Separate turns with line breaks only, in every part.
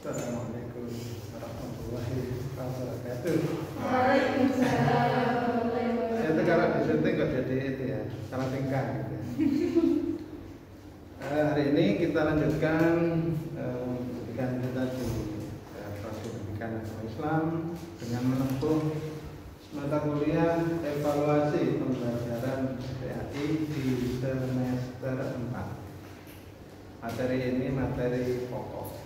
Assalamualaikum warahmatullahi wabarakatuh.
Waalaikumsalam.
Itu kalau di syuting kok jadi itu ya, salah tingkah gitu ya. Hari ini kita lanjutkan pendidikan kita di proses pendidikan agama Islam dengan menempuh mata kuliah evaluasi pembelajaran PAI di semester 4. Materi ini materi pokok.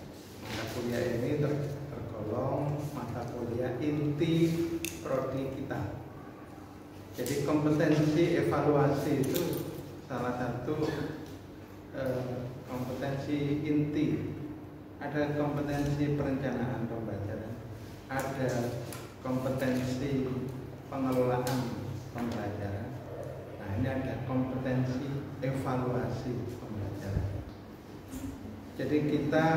Mata kuliah ini tergolong mata kuliah inti prodi kita. Jadi kompetensi evaluasi itu salah satu kompetensi inti. Ada kompetensi perencanaan pembelajaran, ada kompetensi pengelolaan pembelajaran. Nah, ini ada kompetensi evaluasi pembelajaran. Jadi kita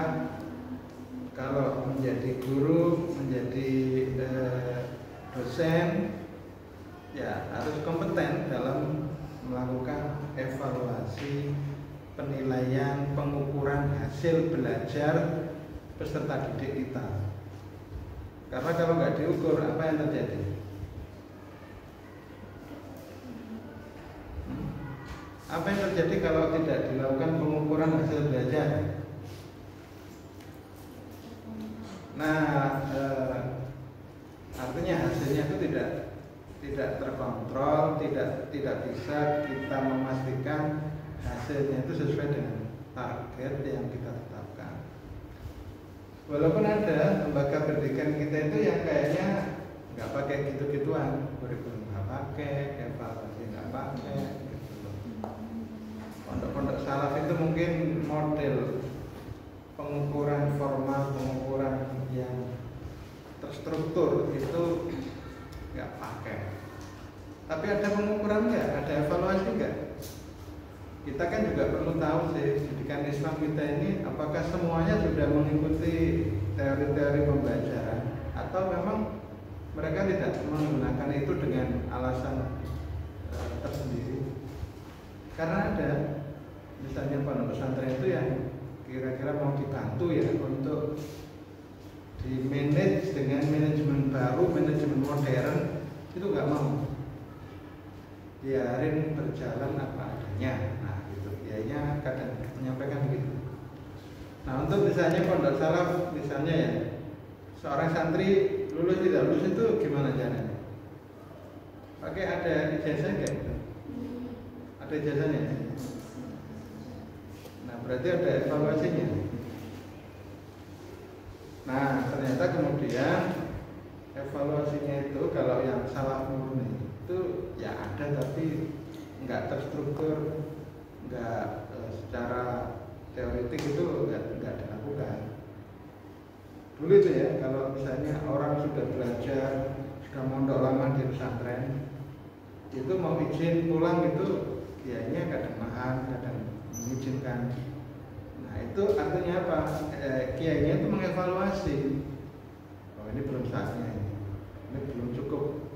kalau menjadi guru, menjadi dosen, ya harus kompeten dalam melakukan evaluasi, penilaian, pengukuran hasil belajar peserta didik kita. Karena kalau nggak diukur, apa yang terjadi? Apa yang terjadi kalau tidak dilakukan pengukuran hasil belajar? Nah, artinya hasilnya itu tidak terkontrol, tidak bisa kita memastikan hasilnya itu sesuai dengan target yang kita tetapkan. Walaupun ada lembaga pendidikan kita itu yang kayaknya nggak pakai gitu-gituan, kurikulum nggak pakai, evaluasi nggak pakai, gitu. Pondok-pondok salaf itu mungkin model pengukuran formal, pengukuran yang terstruktur itu nggak pakai. Tapi ada pengukuran nggak? Ada evaluasi nggak? Kita kan juga perlu tahu sih, pendidikan Islam kita ini apakah semuanya sudah mengikuti teori-teori pembelajaran atau memang mereka tidak menggunakan itu dengan alasan tersendiri. Karena ada misalnya pondok pesantren itu yang kira-kira mau dibantu ya untuk di manage dengan manajemen baru, manajemen modern, itu nggak mau. Biarin berjalan apa adanya. Nah, gitu. Biayanya kadang menyampaikan begitu. Nah, untuk misalnya pondok salaf, misalnya ya, seorang santri lulus tidak lulus itu gimana caranya? Pakai ada ijazah nggak? Ada ijazahnya. Nah, berarti ada evaluasinya. Nah, ternyata kemudian evaluasinya itu kalau yang salah murni itu ya ada tapi nggak terstruktur, nggak secara teoritik itu nggak dilakukan. Dulu itu ya, kalau misalnya orang sudah belajar, sudah mondok lama di pesantren, itu mau izin pulang itu kiainya kadang nahan, kadang mengizinkan. Nah, itu artinya apa? Kiainya itu mengevaluasi. Oh, ini belum saatnya ini belum cukup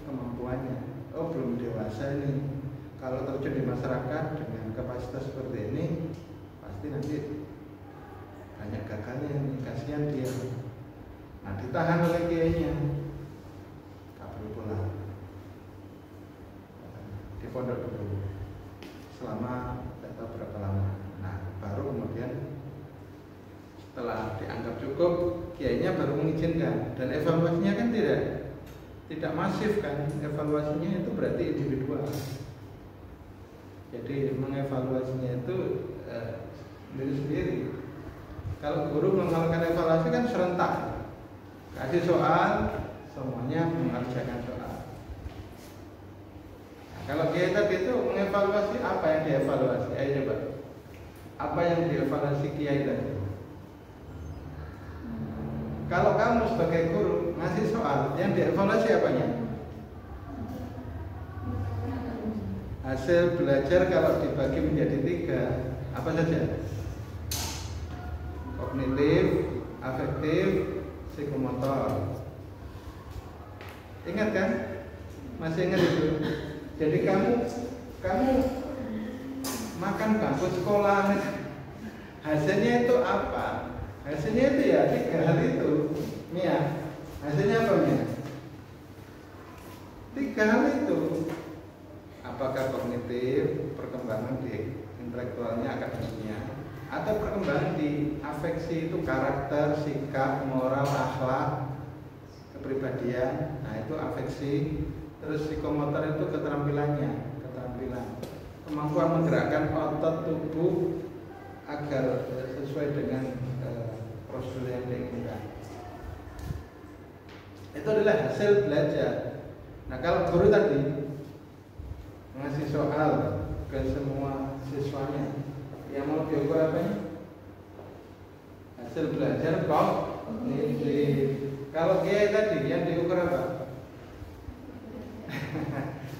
kemampuannya. Oh, belum dewasa ini. Kalau terjun di masyarakat dengan kapasitas seperti ini, pasti nanti banyak gagalnya ini, kasihan dia. Nah, ditahan oleh kiainya, tak perlu pulang di pondok dulu selama tidak tahu berapa lama. Nah, baru kemudian setelah dianggap cukup, kiainya baru mengizinkan. Dan evaluasinya kan tidak masif kan, evaluasinya itu berarti individual. Jadi mengevaluasinya itu sendiri-sendiri. Kalau guru melakukan evaluasi kan serentak, kasih soal, semuanya mengerjakan soal. Nah, kalau kiai tadi itu mengevaluasi, apa yang dievaluasi? Ayo coba, apa yang dievaluasi kiai tadi? Kalau kamu sebagai guru ngasih soal, yang dievaluasi apanya? Hasil belajar kalau dibagi menjadi 3, apa saja? Kognitif, afektif, psikomotor. Ingat kan? Masih ingat itu? Jadi kamu makan bangku sekolah, hasilnya itu apa? Hasilnya itu ya 3 hal itu. Mia, hasilnya apa Mia? 3 hal itu. Apakah kognitif, perkembangan di intelektualnya, akademiknya, atau perkembangan di afeksi itu karakter, sikap, moral, akhlak, kepribadian. Nah itu afeksi. Terus psikomotor itu keterampilan, kemampuan menggerakkan otot tubuh agar sesuai dengan prosedur yang diinginkan. Itu adalah hasil belajar. Nah kalau guru tadi ngasih soal ke semua siswanya, yang mau diukur apanya? Hasil belajar kognitif. Kalau kiai tadi yang diukur apa?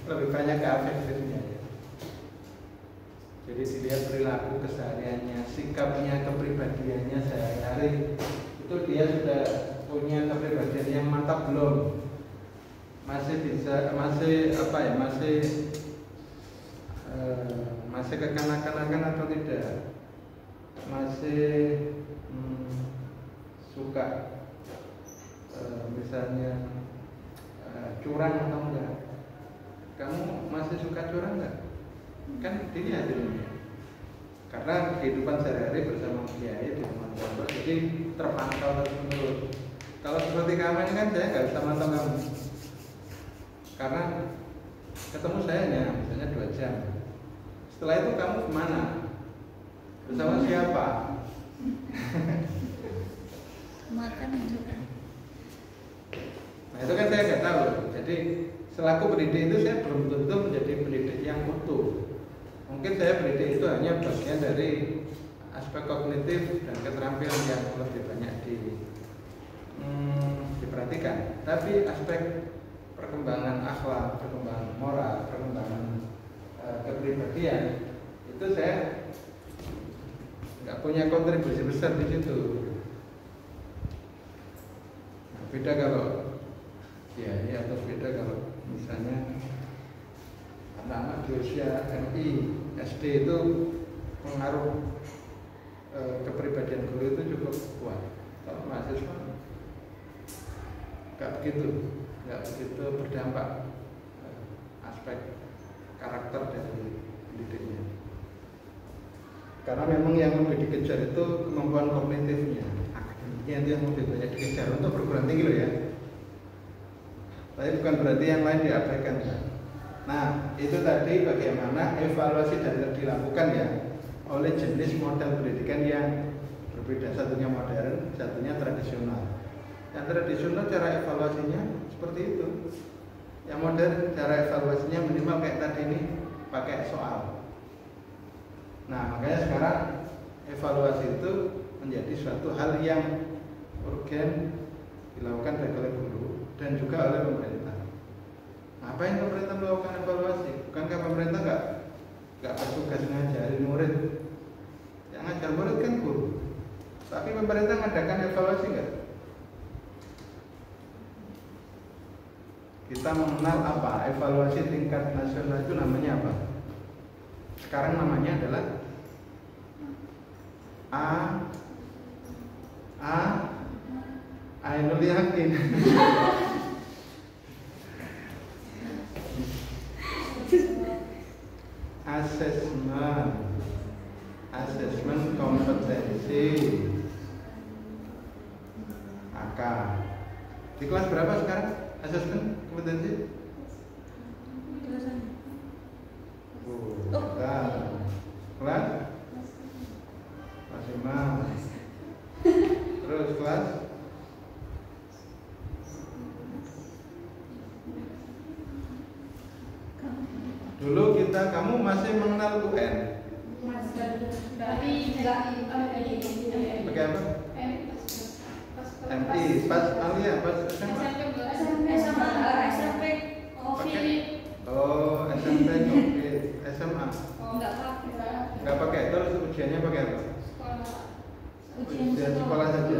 Lebih banyak ke afektifnya. Jadi dilihat perilaku kesehariannya, sikapnya, kepribadiannya sehari-hari. Itu dia sudah punya kepribadian yang mantap belum? Masih bisa, masih kekanak-kanakan atau tidak? Masih suka misalnya curang atau enggak? Kamu masih suka curang enggak? Kan ini hasilnya. Karena kehidupan sehari-hari bersama kiai di rumah pondok, jadi terpantau terus-menerus. Kalau seperti kamu ini kan saya nggak bisa mantau kamu, karena ketemu saya hanya misalnya 2 jam. Setelah itu kamu kemana? Bersama siapa?
Makan juga.
Nah itu kan saya nggak tahu. Jadi selaku pendidik itu saya belum tentu menjadi pendidik yang utuh. Mungkin saya pendidik itu hanya bagian dari aspek kognitif dan keterampilan yang lebih banyak diperhatikan. Tapi aspek perkembangan akhlak, perkembangan moral, perkembangan kepribadian itu saya nggak punya kontribusi besar di situ. Nah, beda kalau ya atau beda kalau misalnya anak-anak di usia MI, SD itu pengaruh kepribadian guru itu cukup kuat. Kalau mahasiswa nggak begitu berdampak aspek karakter dari pendidiknya. Karena memang yang lebih dikejar itu kemampuan kognitifnya, akademiknya itu yang lebih banyak dikejar untuk perguruan tinggi loh ya. Tapi bukan berarti yang lain diabaikan. Nah, itu tadi bagaimana evaluasi dilakukan ya oleh jenis model pendidikan yang berbeda. Satunya modern, satunya tradisional. Yang tradisional cara evaluasinya seperti itu. Yang modern cara evaluasinya minimal kayak tadi ini pakai soal. Nah, makanya sekarang evaluasi itu menjadi suatu hal yang urgen dilakukan baik oleh guru dan juga oleh pemerintah. Ngapain pemerintah melakukan evaluasi? Bukankah pemerintah nggak bertugas ngajarin murid? Yang ngajar murid kan guru. Tapi pemerintah mengadakan evaluasi nggak? Kita mengenal apa? Evaluasi tingkat nasional itu namanya apa? Sekarang namanya adalah Ainul Yakin. Asesmen kompetensi AK. Di kelas berapa sekarang asesmen kompetensi? Kelas 5. Terus kelas dulu kamu masih mengenal UN? Pakai apa? MI, pas Alia, pas SMA.
SMP COVID.
Oh, SMP COVID, SMA. Enggak pakai. Terus ujiannya pakai apa? Ujian sekolah saja.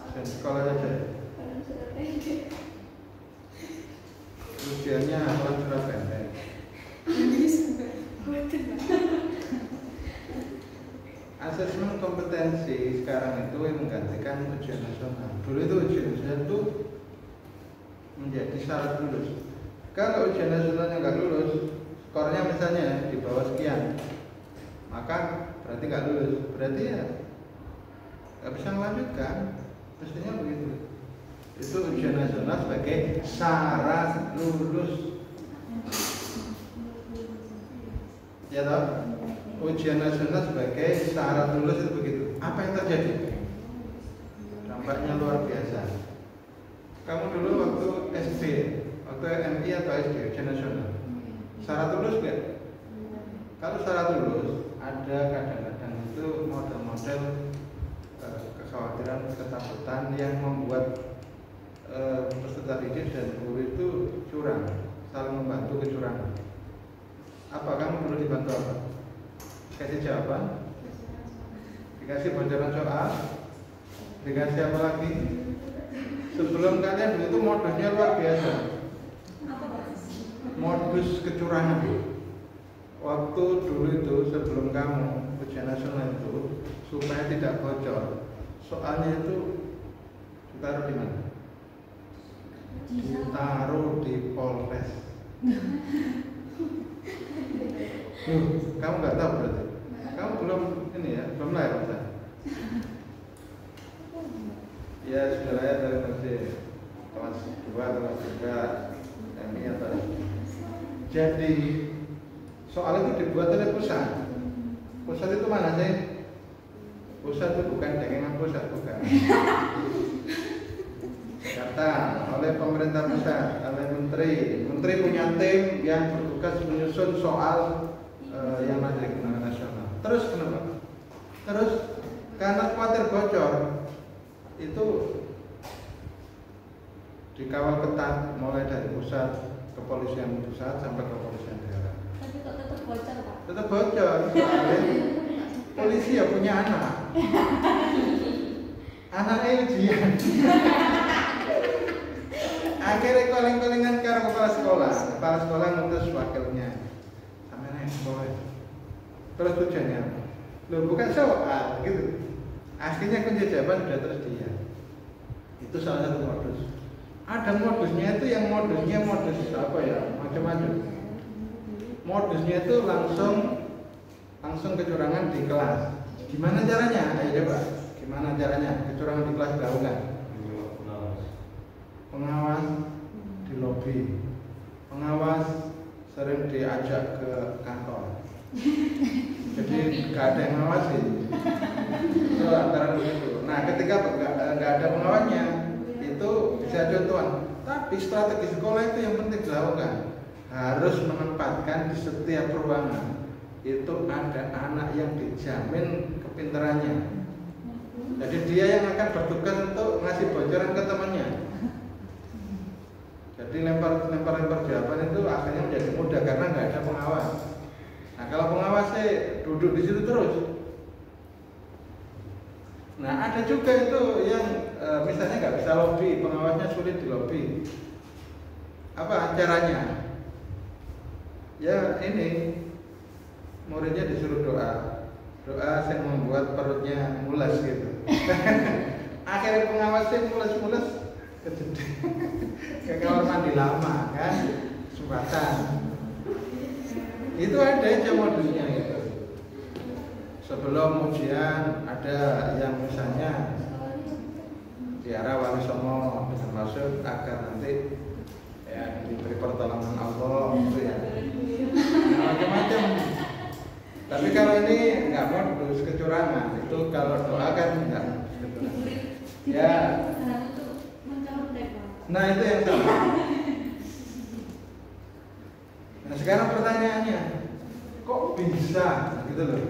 Ujian sekolah saja. Ujiannya hafalan surat pendek. Asesmen kompetensi sekarang itu yang menggantikan ujian nasional. Dulu itu ujian nasional itu menjadi syarat lulus. Kalau ujian nasionalnya nggak lulus, skornya misalnya di bawah sekian, maka berarti nggak lulus. Berarti ya nggak bisa melanjutkan. Mestinya begitu. Itu ujian nasional sebagai syarat lulus. Ya toh? Ujian nasional sebagai syarat lulus itu begitu. Apa yang terjadi? Dampaknya luar biasa. Kamu dulu waktu SD, waktu MI atau SD ujian nasional, syarat lulus nggak? Kalau syarat lulus, ada kadang-kadang itu model-model kekhawatiran, ketakutan yang membuat peserta didik dan guru itu curang, saling membantu kecurangan. Apa kamu dulu dibantu apa? Dikasih jawaban, dikasih bocoran soal, dikasih apa lagi? Sebelum kalian itu modusnya luar biasa. Modus kecurangan. Waktu dulu itu sebelum kamu ujian nasional itu supaya tidak bocor, soalnya itu ditaruh di mana? Ditaruh di Polres. Kamu nggak tahu berarti? Kamu belum ini ya, belum lahir Ustaz? Ya sudah lahir dari masih kelas 2 atau kelas 3 MI atau jadi soal itu dibuat oleh pusat. Pusat itu mana sih? Pusat itu bukan dengengan pusat, bukan. Kata oleh pemerintah pusat, oleh menteri punya tim yang bertugas menyusun soal yang ada di kenangan nasional. Terus kenapa? Terus karena khawatir bocor, itu dikawal ketat mulai dari pusat, kepolisian pusat sampai kepolisian daerah.
Tapi kok tetap bocor, Pak?
Tetap bocor. Polisi ya punya anak. Anaknya ujian. Akhirnya calling-callingan ke kepala sekolah. Kepala sekolah ngutus wakilnya. Sampai naik sekolah. Terus tujuannya, loh bukan soal gitu. Akhirnya kunci jawaban sudah tersedia. Itu salah satu modus. Ada modusnya itu yang modusnya modus apa ya, macam-macam. Modusnya itu langsung kecurangan di kelas. Gimana caranya? Ayo coba. Gimana caranya kecurangan di kelas dilakukan? Pengawas di lobi. Pengawas sering diajak ke kantor. Jadi nggak ada yang ngawasin. Itu antara begitu. Nah, ketika nggak ada pengawasnya, itu bisa contohan. Tapi strategi sekolah itu yang penting dilakukan. Harus menempatkan di setiap ruangan itu ada anak yang dijamin kepintarannya. Jadi dia yang akan bertugas untuk ngasih bocoran ke temannya. Jadi lempar jawaban itu akhirnya menjadi mudah karena nggak ada pengawas. Nah kalau pengawasnya duduk di situ terus. Nah ada juga itu yang misalnya nggak bisa lobby, pengawasnya sulit di lobby. Apa caranya? Ya ini muridnya disuruh doa yang membuat perutnya mules gitu. Akhirnya pengawasnya mules ke kamar mandi lama kan, sumbatan. Itu ada aja modusnya gitu. Sebelum ujian ada yang misalnya ziarah wali songo dengan maksud agar nanti ya diberi pertolongan Allah gitu ya. Nah, macam-macam. Tapi kalau ini nggak modus kecurangan, itu kalau doa kan enggak. Ya. Nah itu yang salah. Nah sekarang pertanyaannya, kok bisa gitu loh?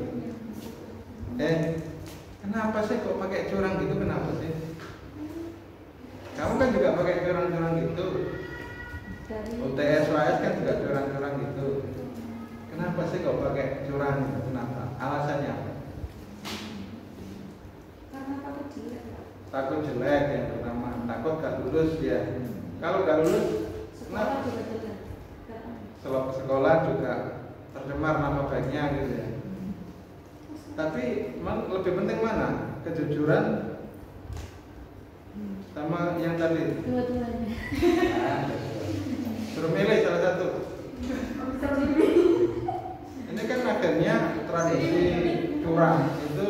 Kenapa sih kok pakai curang gitu? Kenapa sih? Kamu kan juga pakai curang-curang gitu. UTS WAS kan juga curang-curang gitu. Kenapa sih kok pakai curang gitu? Kenapa? Alasannya apa?
Karena takut jelek, Pak.
Takut jelek yang pertama, takut gak lulus ya. Kalau gak lulus,
Sekolah juga jelek.
sekolah juga tercemar nama baiknya gitu ya. Tapi lebih penting mana? Kejujuran sama yang tadi?
Dua-duanya.
Suruh milih salah satu. Ini kan akhirnya tradisi curang itu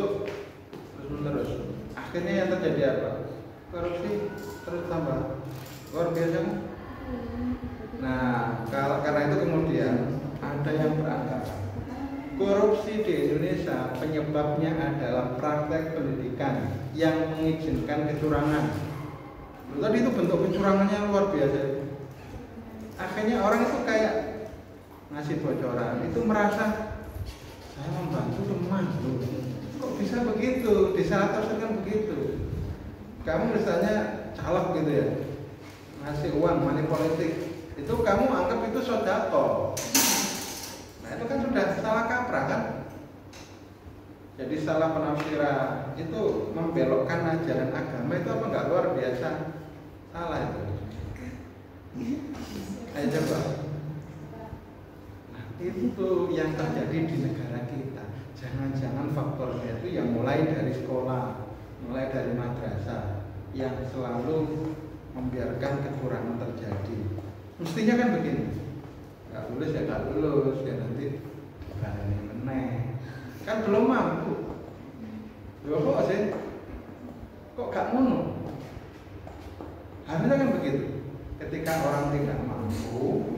terus menerus. Akhirnya yang terjadi apa? Korupsi terus tambah luar biasa. Nah, karena itu kemudian ada yang beranggapan korupsi di Indonesia penyebabnya adalah praktek pendidikan yang mengizinkan kecurangan. Tadi itu bentuk kecurangannya luar biasa. Akhirnya orang itu kayak ngasih bocoran, itu merasa saya membantu teman, kok bisa begitu, disalah-tafsirkan begitu. Kamu misalnya caleg gitu ya, ngasih uang money politik, itu kamu anggap itu sodako. Nah itu kan sudah salah kaprah kan? Jadi salah penafsiran itu membelokkan ajaran agama itu apa enggak luar biasa? Salah itu. Ayo coba. Nah itu yang terjadi di negara kita. Jangan-jangan faktornya itu yang mulai dari sekolah, mulai dari madrasah, yang selalu membiarkan kecurangan terjadi. Mestinya kan begini. Nggak lulus ya nggak lulus ya nanti bukan ini meneh. Kan belum mampu. Loh kok sih? Kok gak ngono? Harusnya kan begitu. Ketika orang tidak mampu,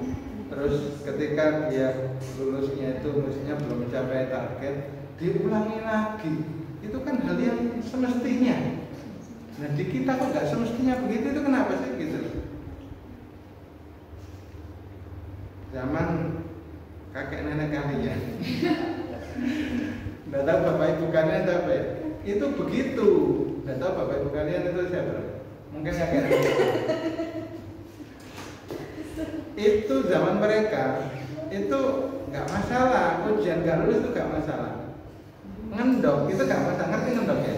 terus ketika dia lulusnya itu mestinya belum mencapai target, diulangi lagi. Itu kan hal yang semestinya. Nah di kita kok gak semestinya begitu, itu kenapa sih gitu? Zaman kakek nenek kalian. Nggak tahu bapak ibu kalian siapa ya? Itu begitu. Nggak tahu bapak ibu kalian itu siapa? Mungkin kakek nenek. Itu zaman mereka itu nggak masalah, ujian nggak lulus itu nggak masalah. Ngendok itu nggak masalah, ngerti ngendok ya?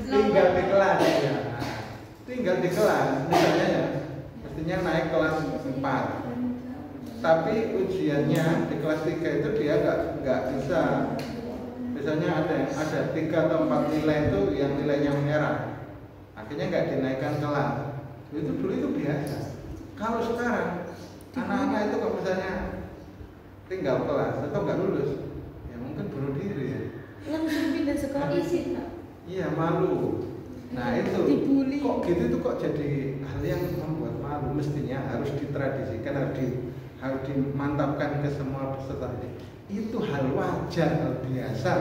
Tinggal di kelas ya. Tinggal di kelas, misalnya ya. Mestinya naik kelas 4. Tapi ujiannya di kelas 3 itu dia nggak bisa. Misalnya ada 3 atau 4 nilai itu yang nilainya merah. Akhirnya nggak dinaikkan kelas. Itu dulu itu biasa. Kalau sekarang anak-anak itu kalau misalnya tinggal kelas atau nggak lulus, ya mungkin bunuh diri ya.
Langsung pindah sekolah isi.
Iya malu. Nah itu
dibully.
Kok gitu itu kok jadi hal yang membuat malu. Mestinya harus ditradisikan, harus dimantapkan ke semua peserta didik. Itu hal wajar, hal biasa.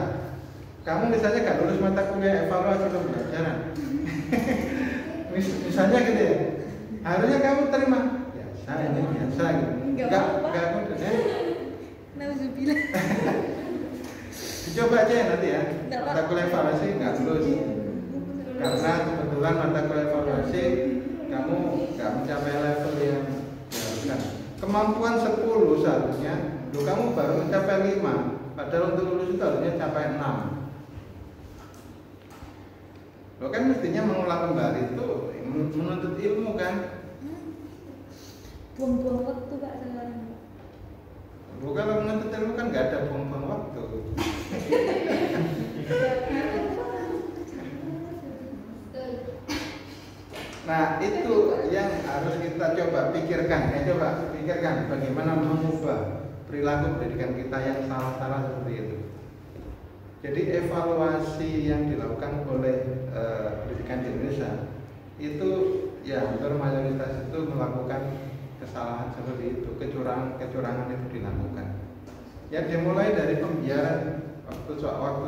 Kamu misalnya gak lulus mata kuliah evaluasi pembelajaran, misalnya gitu ya, harusnya kamu terima biasa, ini biasa gitu. Enggak
Nauzubillah.
Dicoba aja ya nanti ya, mata kuliah evaluasi nggak lulus. Karena kebetulan mata kuliah evaluasi kamu nggak mencapai level yang diharuskan. Kemampuan 10 seharusnya, kamu baru mencapai 5. Padahal untuk lulus itu harusnya capai 6. Lo kan mestinya mengulang kembali itu menuntut ilmu kan?
Buang-buang waktu Pak sekarang.
Lo kalau menuntut ilmu kan nggak ada buang-buang waktu. Nah itu yang harus kita coba pikirkan, coba pikirkan bagaimana mengubah perilaku pendidikan kita yang salah-salah seperti itu. Jadi evaluasi yang dilakukan oleh pendidikan di Indonesia itu ya hampir mayoritas itu melakukan kesalahan seperti itu, kecurangan itu dilakukan. Ya dimulai dari pembiaran waktu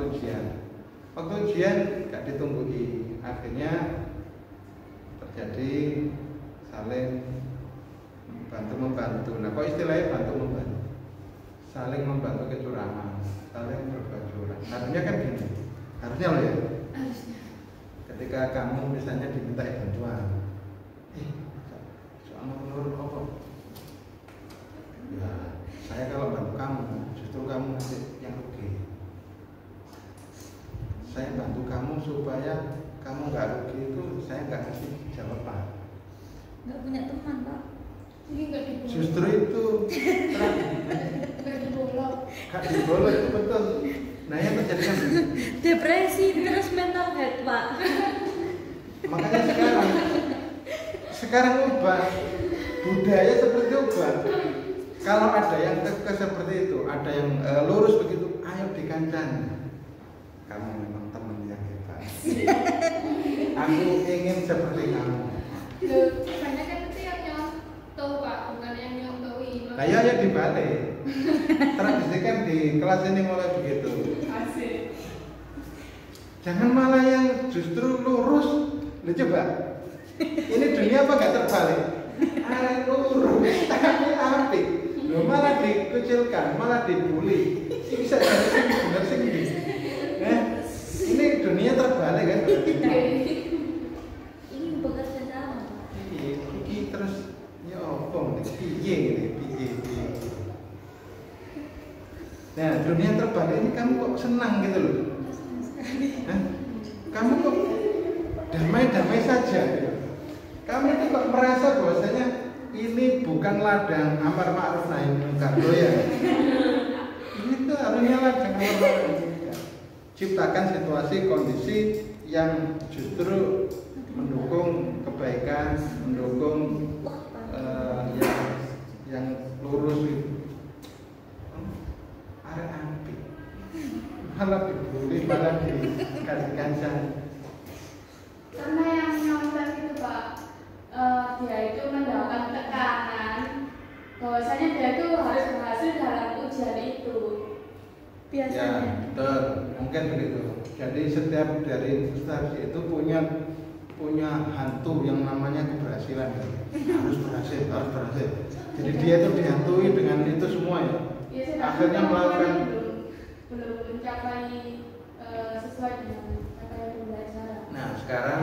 ujian. Waktu ujian gak ditunggui, akhirnya terjadi saling bantu-membantu. Nah, kok istilahnya bantu-membantu? Saling membantu kecurangan, saling berbuat curang. Harusnya kan gini, harusnya loh ya. Ketika kamu misalnya diminta bantuan, soal menurut apa? Ya, saya kalau bantu kamu, justru kamu nanti yang rugi. Saya bantu kamu supaya kamu nggak rugi itu, saya nggak kasih jawaban.
Nggak punya teman Pak. Ini nggak dibuat.
Justru itu
Sampai dibolok.
Gak dibolok itu betul. Nah yang terjadi kan
Depresi terus mental health, Pak.
makanya sekarang ubah budaya seperti itu ubah. Kalau ada yang keke seperti itu, ada yang lurus begitu, ayo dikancani. Kamu memang teman yang hebat. Aku ingin seperti kamu.
Loh, banyak kan itu yang nyontoh Pak, bukan yang nyontohi.
Ayo dibalik. Tradisi kan di kelas ini mulai begitu.
Asik.
Jangan malah yang justru lurus. Lu coba. Ini dunia apa gak terbalik? Lurus, tapi apik. Lu malah dikucilkan, malah dibully. Ini bisa jadi sing bener sing ndi. Ini dunia terbalik kan?
Ini bekerja sama, Pak.
Iya, iki terus ya apa nih? Piye ini? Piye. Nah, dunia terbalik ini kamu kok senang gitu loh? Hah? Kamu kok damai-damai saja gitu. Kamu itu kok merasa bahwasanya ini bukan ladang amar ma'ruf nahi munkar loh ya. Itu harusnya ladang amar ma'ruf nahi munkar. Ciptakan situasi kondisi yang justru mendukung kebaikan, mendukung yang lurus gitu. Arek ampi. Malah dibully, malah dikasih kancang.
Karena yang nyontoh itu Pak, dia itu mendapat tekanan bahwasanya dia itu harus berhasil dalam ujian itu.
Biasanya.
Ya, betul. Mungkin begitu. Jadi setiap dari ustaz itu punya hantu yang namanya keberhasilan. Harus berhasil, harus berhasil. Jadi dia itu dihantui dengan itu semua ya.
Ya,
Akhirnya melakukan
belum mencapai sesuai dengan apa yang pembelajaran.
Nah, sekarang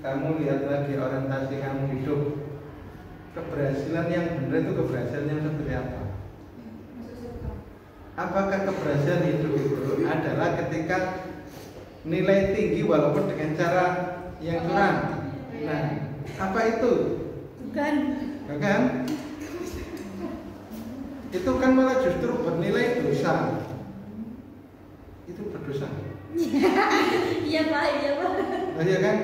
kamu lihat lagi orientasi kamu hidup. Keberhasilan yang benar itu keberhasilan yang seperti apa? Apakah keberhasilan hidup itu adalah ketika nilai tinggi walaupun dengan cara yang curang? Nah, apa itu?
Bukan.
Bukan? Itu kan malah justru bernilai dosa. Itu berdosa.
Iya, Pak, iya, Pak.
Oh iya kan?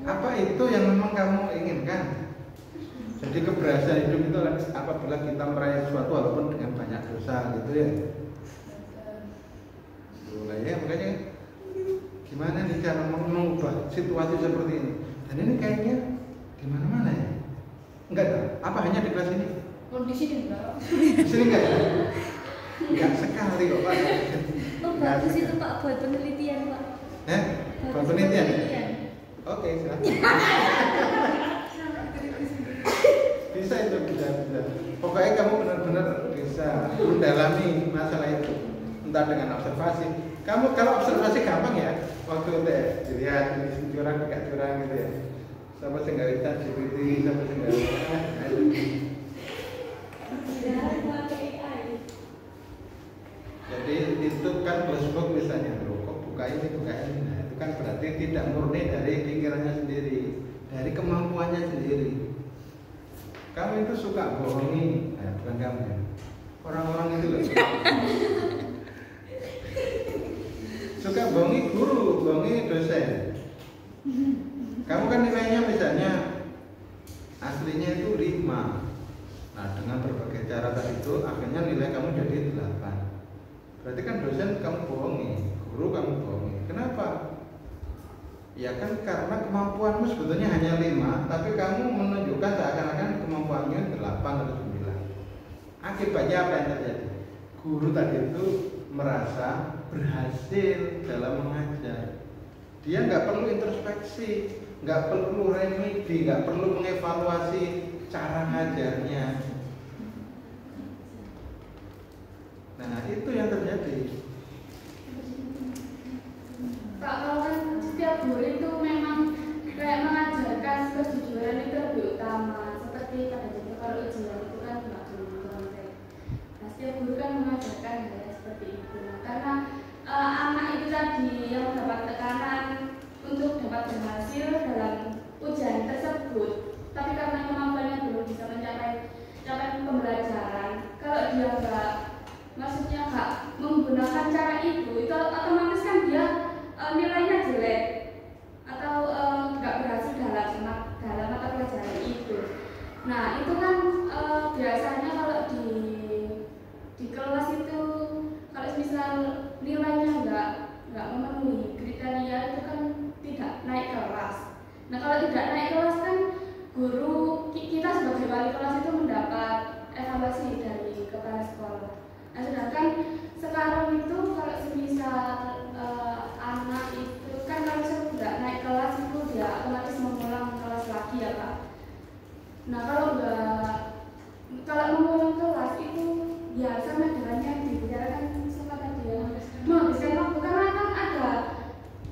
Apa itu yang memang kamu inginkan? Jadi keberhasilan hidup itu apabila kita meraih sesuatu walaupun dengan banyak dosa gitu ya. Mulai ya, makanya gimana nih cara mengubah situasi seperti ini? Dan ini kayaknya di mana-mana ya. Enggak tahu. Apa hanya di kelas ini?
Kondisi enggak.
Di sini enggak ya? Enggak sekali kok Pak.
Oh, bagus itu, Pak, buat penelitian, Pak.
Buat penelitian. Oke, silakan. Bisa itu, bisa. Pokoknya kamu benar-benar bisa mendalami masalah itu, entah dengan observasi. Kamu kalau observasi gampang ya, waktu deh dilihat ini curang tidak curang gitu ya. Siapa sih nggak bisa GPT, siapa sih nggak bisa. Jadi itu kan flashback misalnya, loh kok buka ini. Nah, itu kan berarti tidak murni dari pikirannya sendiri, dari kemampuannya sendiri. Kamu itu suka bohongi, nah, bukan kamu ya. Orang-orang itu loh. Suka bohongi guru, bohongi dosen. Kamu kan nilainya misalnya aslinya itu 5. Nah, dengan berbagai cara tadi itu akhirnya nilai kamu jadi 8. Berarti kan dosen kamu bohongi, guru kamu bohongi. Kenapa? Ya kan karena kemampuanmu sebetulnya hanya 5, tapi kamu menunjukkan seakan-akan kemampuannya 8 atau 9. Akibatnya apa yang terjadi? Guru tadi itu merasa berhasil dalam mengajar. Dia nggak perlu introspeksi, nggak perlu remedi, nggak perlu mengevaluasi cara ngajarnya. Nah, itu yang terjadi.
Pak, kalau kan setiap guru itu memang kayak mengajarkan kejujuran itu lebih utama. Seperti pada contoh kalau ujian itu kan nggak perlu konten. Nah, setiap guru kan mengajarkan ya seperti itu. Nah, karena anak itu tadi yang mendapat tekanan untuk dapat berhasil dalam ujian tersebut, tapi karena kemampuannya belum bisa mencapai pembelajaran, kalau dia nggak maksudnya nggak menggunakan cara itu otomatis kan dia nilainya jelek atau nggak berhasil dalam mata pelajaran itu. Nah itu kan biasanya kalau di kelas itu kalau misal nilainya nggak memenuhi kriteria itu kan tidak naik kelas. Nah kalau tidak naik kelas kan guru kita sebagai wali kelas itu mendapat evaluasi dari kepala sekolah. Nah sedangkan sekarang itu kalau semisal anak itu kan kalau sudah naik kelas itu dia otomatis mengulang kelas lagi ya Pak. Nah kalau mengulang kelas itu ya sama dengan yang dibicarakan sama tadi ya, menghabiskan waktu karena kan ada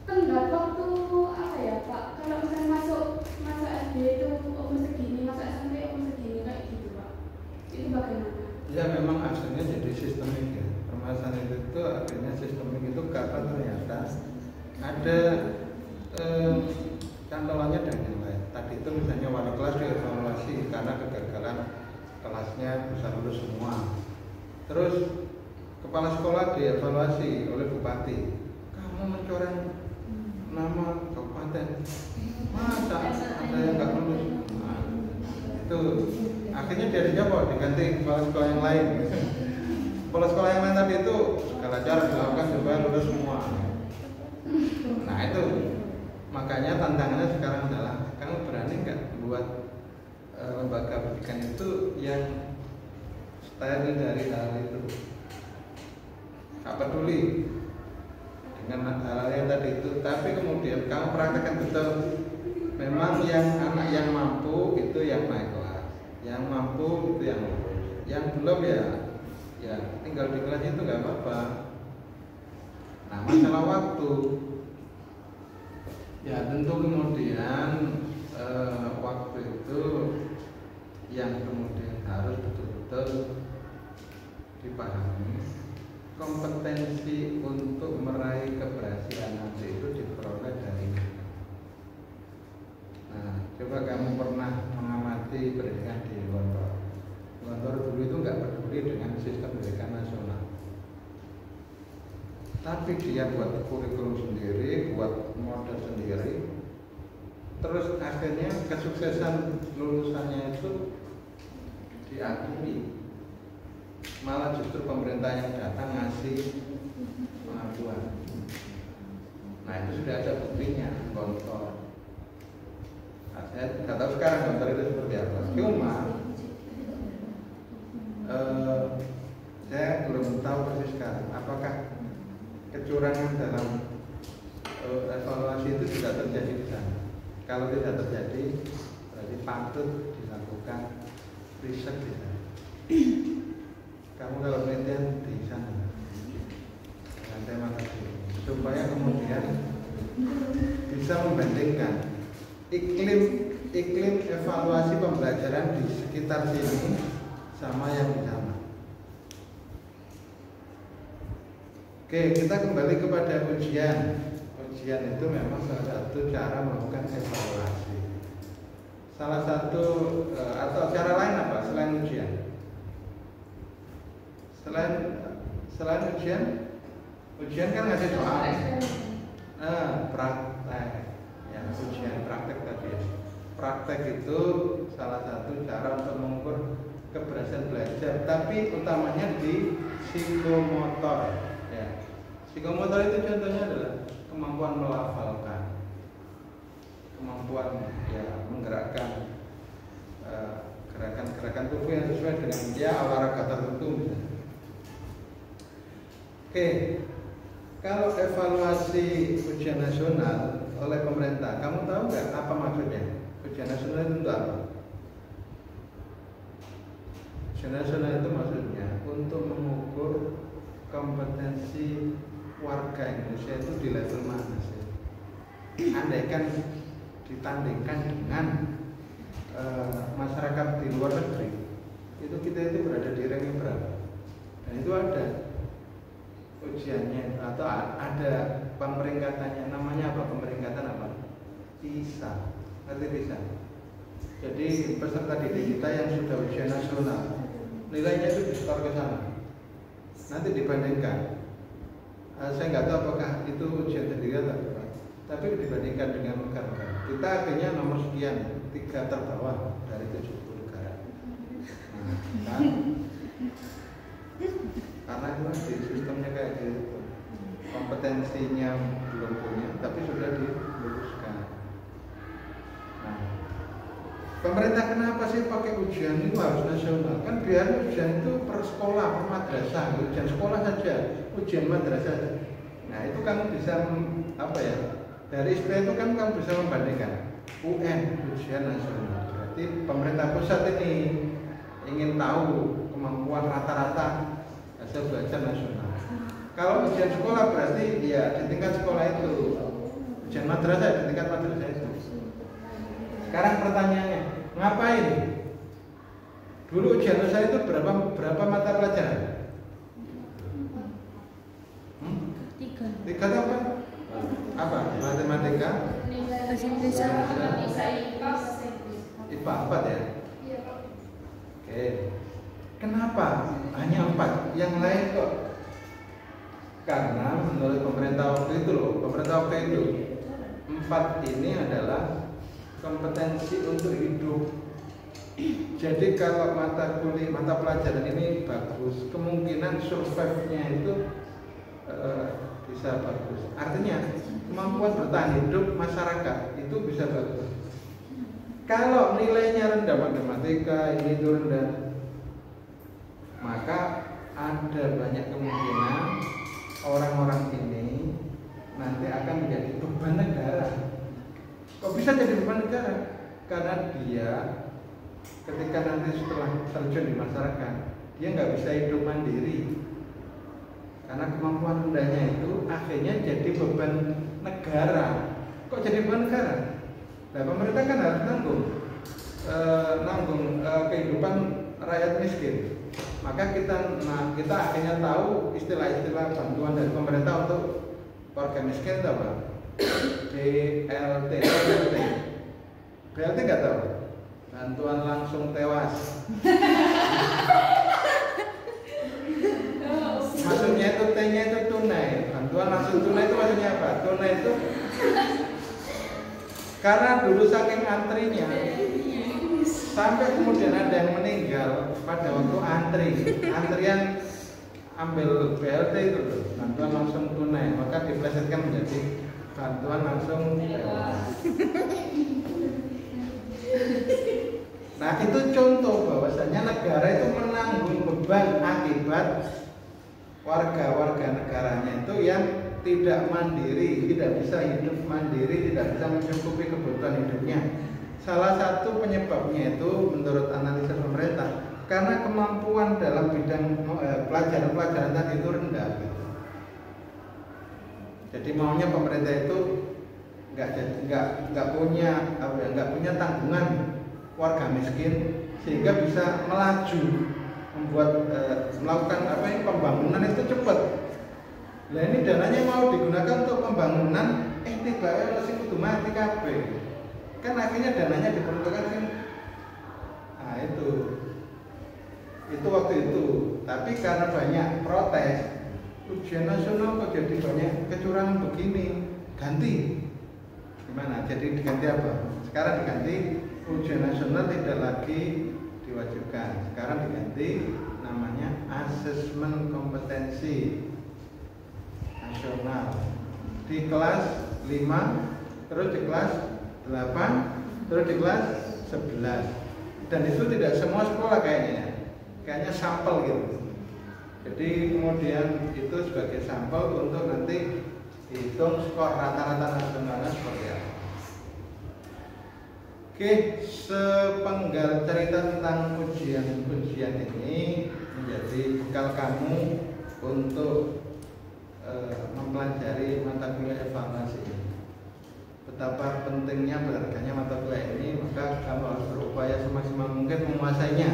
tenggat waktu apa ya Pak, kalau misalnya masuk SD itu umur segini, masuk SMP umur segini kayak gitu Pak, itu bagaimana?
Ya memang aslinya jadi sistemik ya. Permasalahan itu akhirnya sistemik itu karena ternyata ada cantolannya dan yang lain. Tadi itu misalnya wali kelas dievaluasi karena kegagalan kelasnya bisa lulus semua. Terus kepala sekolah dievaluasi oleh bupati, kamu mencoreng nama kabupaten, masa ada yang nggak lulus? Nah, itu akhirnya dia dijawab diganti kepala sekolah yang lain. Kepala sekolah yang lain tadi itu segala cara dilakukan supaya lulus semua. Nah itu makanya tantangannya sekarang adalah kamu berani nggak buat lembaga pendidikan itu yang steril dari hal itu, nggak peduli dengan hal yang tadi itu, tapi kemudian kamu praktekkan betul. Memang yang anak yang mampu itu yang naik kelas, yang mampu itu yang lulus, yang belum ya tinggal di kelas itu nggak apa-apa. Nah masalah waktu, ya tentu kemudian waktu itu yang kemudian harus betul-betul dipahami. Kompetensi untuk meraih keberhasilan nanti itu diperoleh dari mana? Nah, coba kamu pernah mengamati pendidikan di Gontor. Gontor dulu itu nggak peduli dengan sistem pendidikan nasional, tapi dia buat kurikulum sendiri, buat model sendiri. Terus akhirnya kesuksesan lulusannya itu diakui. Malah justru pemerintah yang datang ngasih pengakuan. Nah itu sudah ada buktinya, Gontor. Nah, saya nggak tahu sekarang Gontor itu seperti apa. Cuma saya belum tahu persis sekarang apakah kecurangan dalam evaluasi itu tidak terjadi di sana. Kalau tidak terjadi, berarti patut dilakukan riset di sana. Kamu kalau penelitian di sana dengan tema tadi, supaya kemudian bisa membandingkan iklim evaluasi pembelajaran di sekitar sini sama yang di sana. Oke, kita kembali kepada ujian. Ujian itu memang salah satu cara melakukan evaluasi. Salah satu atau cara lain apa selain ujian? Selain ujian kan ngasih soal. Praktek. Ya, ujian praktek tadi. Praktek itu salah satu cara untuk mengukur keberhasilan belajar, tapi utamanya di psikomotor. Ya. Psikomotor itu contohnya adalah kemampuan melafalkan, kemampuan menggerakkan gerakan-gerakan tubuh yang sesuai dengan olahraga tertentu misalnya. Oke, kalau evaluasi ujian nasional oleh pemerintah, kamu tahu nggak apa maksudnya? Ujian nasional itu apa? Ujian nasional itu maksudnya untuk mengukur kompetensi warga Indonesia itu di level mana sih? Andaikan ditandingkan dengan masyarakat di luar negeri, itu kita itu berada di ranking berapa? Dan itu ada ujiannya atau ada pemeringkatannya. Namanya apa? Pemeringkatan apa? PISA. Ngerti PISA? Jadi peserta didik kita yang sudah ujian nasional, nilainya itu disetor ke sana. nanti dibandingkan. Saya nggak tahu apakah itu ujian sendiri atau apa, tapi dibandingkan dengan negara-negara. Kita akhirnya nomor sekian, 3 terbawah dari 70 negara. Nah, kan? Karena itu di sistemnya kayak gitu, kompetensinya belum punya, tapi sudah diluluskan. Nah, pemerintah kenapa sih pakai ujian itu harus nasional? Kan biar ujian itu per sekolah, per madrasah, ujian sekolah saja, ujian madrasah. Nah itu kamu bisa apa ya? Dari SPM itu kan kamu bisa membandingkan UN, ujian nasional. Berarti pemerintah pusat ini ingin tahu kemampuan rata-rata hasil belajar nasional. Kalau ujian sekolah berarti ya di tingkat sekolah itu, ujian madrasah di tingkat madrasah itu. Sekarang pertanyaannya, ngapain? Dulu ujian nasional itu berapa mata pelajaran? 3 apa? Apa? Matematika,
Bahasa Indonesia.
IPA 4 ya? Oke. Kenapa hanya 4? Yang lain kok? Karena menurut pemerintah waktu itu loh, pemerintah waktu itu 4 ini adalah kompetensi untuk hidup. Jadi kalau mata pelajaran ini bagus, kemungkinan survive-nya itu bisa bagus. Artinya kemampuan bertahan hidup masyarakat itu bisa bagus. Kalau nilainya rendah matematika ini itu rendah, maka ada banyak kemungkinan orang-orang ini nanti akan menjadi beban negara. Kok bisa jadi beban negara? Karena dia ketika nanti setelah terjun di masyarakat, dia nggak bisa hidup mandiri. Karena kemampuan rendahnya itu akhirnya jadi beban negara. Kok jadi beban negara? Nah, pemerintah kan harus nanggung kehidupan rakyat miskin. Maka kita akhirnya tahu istilah-istilah bantuan dari pemerintah untuk warga miskin itu apa? BLT. BLT nggak tahu? Bantuan langsung tewas. Maksudnya itu T-nya itu tunai. Bantuan langsung tunai itu maksudnya apa? Tunai itu karena dulu saking antrinya sampai kemudian ada yang meninggal pada waktu antrian ambil BLT itu loh, bantuan langsung tunai, maka diplesetkan menjadi bantuan langsung tewas. Nah itu contoh bahwasanya negara itu menanggung beban akibat warga-warga negaranya itu yang tidak mandiri, tidak bisa hidup mandiri, tidak bisa mencukupi kebutuhan hidupnya. Salah satu penyebabnya itu menurut analisis pemerintah karena kemampuan dalam bidang pelajaran-pelajaran tadi itu rendah. Gitu. Jadi maunya pemerintah itu nggak punya tanggungan warga miskin sehingga bisa melaju melakukan pembangunan itu cepat. Nah ini dananya mau digunakan untuk pembangunan, tiba-tiba masih kudu mati kabeh. Kan akhirnya dananya diperuntukkan sih. Nah itu waktu itu. Tapi karena banyak protes, ujian nasional kok jadi banyak kecurangan begini, ganti. Gimana? Jadi diganti apa? Sekarang diganti ujian nasional tidak lagi diwajibkan. Sekarang diganti namanya asesmen kompetensi nasional di kelas 5, terus di kelas 8, terus di kelas 11. Dan itu tidak semua sekolah kayaknya sampel gitu. Jadi kemudian itu sebagai sampel untuk nanti hitung skor rata-rata nasionalnya seperti apa. Oke, sepenggal cerita tentang ujian ini menjadi bekal kamu untuk mempelajari mata kuliah evaluasi. Betapa pentingnya berharganya mata kuliah ini, maka kamu harus berupaya semaksimal mungkin menguasainya.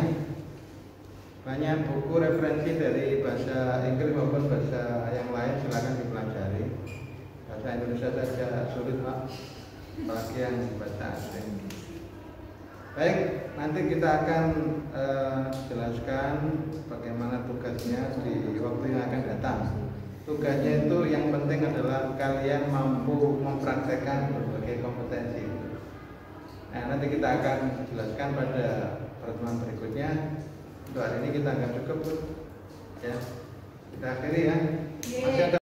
Banyak buku referensi dari bahasa Inggris maupun bahasa yang lain silakan dipelajari. Bahasa Indonesia saja sulit Pak, apalagi yang bahasa asing. Baik, nanti kita akan jelaskan bagaimana tugasnya di waktu yang akan datang. Tugasnya itu yang penting adalah kalian mampu mempraktekkan berbagai kompetensi. Nah, nanti kita akan jelaskan pada pertemuan berikutnya. Untuk hari ini kita akan cukup, ya. Kita akhiri ya. Masih ada